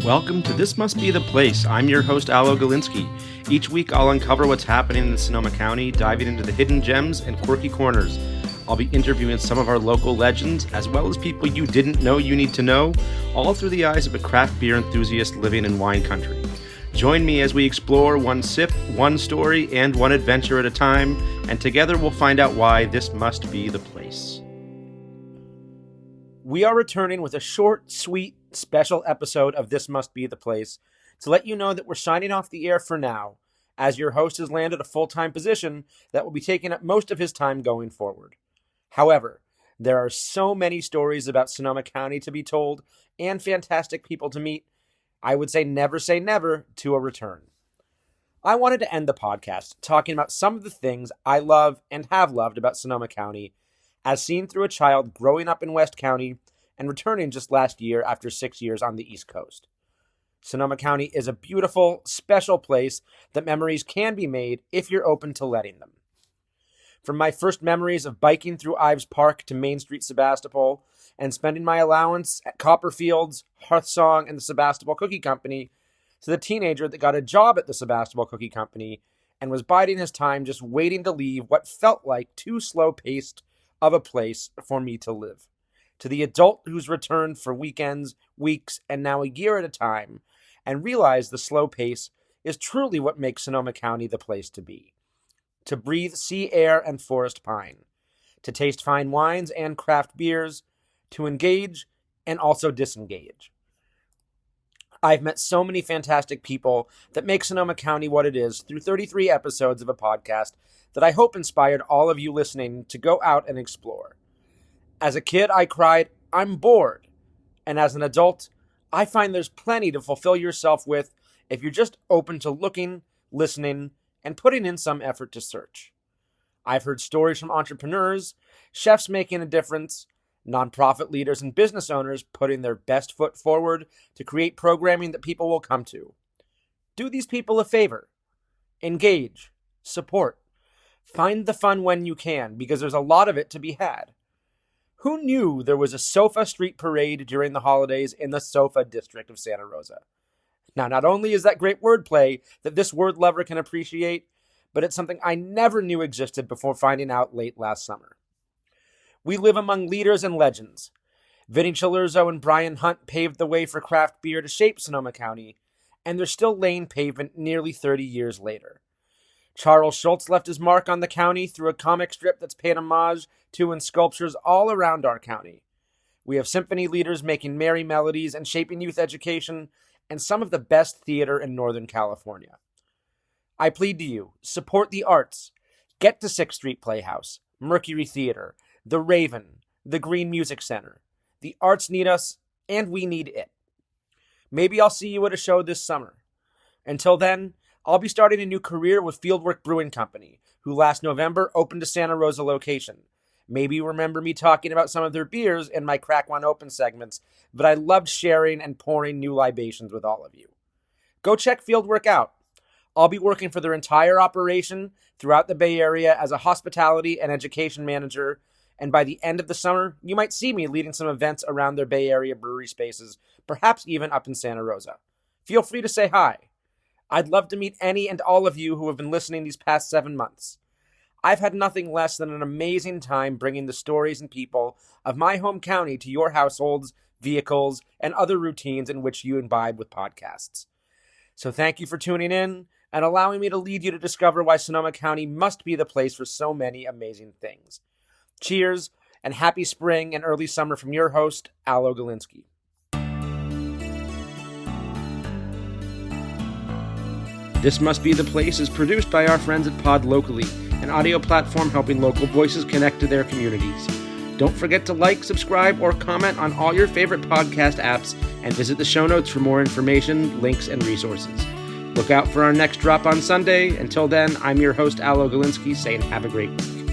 Welcome to This Must Be the Place. I'm your host, Allo Gilinsky. Each week, I'll uncover what's happening in Sonoma County, diving into the hidden gems and quirky corners. I'll be interviewing some of our local legends, as well as people you didn't know you need to know, all through the eyes of a craft beer enthusiast living in wine country. Join me as we explore one sip, one story, and one adventure at a time, and together we'll find out why this must be the place. We are returning with a short, sweet, special episode of This Must Be the Place to let you know that we're signing off the air for now, as your host has landed a full-time position that will be taking up most of his time going forward. However, there are so many stories about Sonoma County to be told and fantastic people to meet, I would say never to a return. I wanted to end the podcast talking about some of the things I love and have loved about Sonoma County, as seen through a child growing up in West County and returning just last year after 6 years on the East Coast. Sonoma County is a beautiful, special place that memories can be made if you're open to letting them. From my first memories of biking through Ives Park to Main Street, Sebastopol, and spending my allowance at Copperfields, Hearthsong, and the Sebastopol Cookie Company, to the teenager that got a job at the Sebastopol Cookie Company and was biding his time just waiting to leave what felt like too slow-paced of a place for me to live, to the adult who's returned for weekends, weeks, and now a year at a time, and realized the slow pace is truly what makes Sonoma County the place to be. To breathe sea air and forest pine, to taste fine wines and craft beers, to engage and also disengage. I've met so many fantastic people that make Sonoma County what it is through 33 episodes of a podcast that I hope inspired all of you listening to go out and explore. As a kid, I cried, "I'm bored." And as an adult, I find there's plenty to fulfill yourself with if you're just open to looking, listening, and putting in some effort to search. I've heard stories from entrepreneurs, chefs making a difference, nonprofit leaders and business owners putting their best foot forward to create programming that people will come to. Do these people a favor. Engage. Support. Find the fun when you can, because there's a lot of it to be had. Who knew there was a Sofa Street Parade during the holidays in the Sofa district of Santa Rosa? Now, not only is that great wordplay that this word lover can appreciate, but it's something I never knew existed before finding out late last summer. We live among leaders and legends. Vinny Chilurzo and Brian Hunt paved the way for craft beer to shape Sonoma County, and they're still laying pavement nearly 30 years later. Charles Schultz left his mark on the county through a comic strip that's paid homage to and sculptures all around our county. We have symphony leaders making merry melodies and shaping youth education, and some of the best theater in Northern California. I plead to you, support the arts. Get to 6th Street Playhouse, Mercury Theater, The Raven, the Green Music Center. The arts need us, and we need it. Maybe I'll see you at a show this summer. Until then, I'll be starting a new career with Fieldwork Brewing Company, who last November opened a Santa Rosa location. Maybe you remember me talking about some of their beers in my Crack One Open segments, but I loved sharing and pouring new libations with all of you. Go check Fieldwork out. I'll be working for their entire operation throughout the Bay Area as a hospitality and education manager, and by the end of the summer, you might see me leading some events around their Bay Area brewery spaces, perhaps even up in Santa Rosa. Feel free to say hi. I'd love to meet any and all of you who have been listening these past 7 months. I've had nothing less than an amazing time bringing the stories and people of my home county to your households, vehicles, and other routines in which you imbibe with podcasts. So thank you for tuning in and allowing me to lead you to discover why Sonoma County must be the place for so many amazing things. Cheers, and happy spring and early summer from your host, Allo Gilinsky. This Must Be the Place is produced by our friends at Pod Locally, an audio platform helping local voices connect to their communities. Don't forget to like, subscribe, or comment on all your favorite podcast apps, and visit the show notes for more information, links, and resources. Look out for our next drop on Sunday. Until then, I'm your host, Allo Gilinsky, saying have a great week.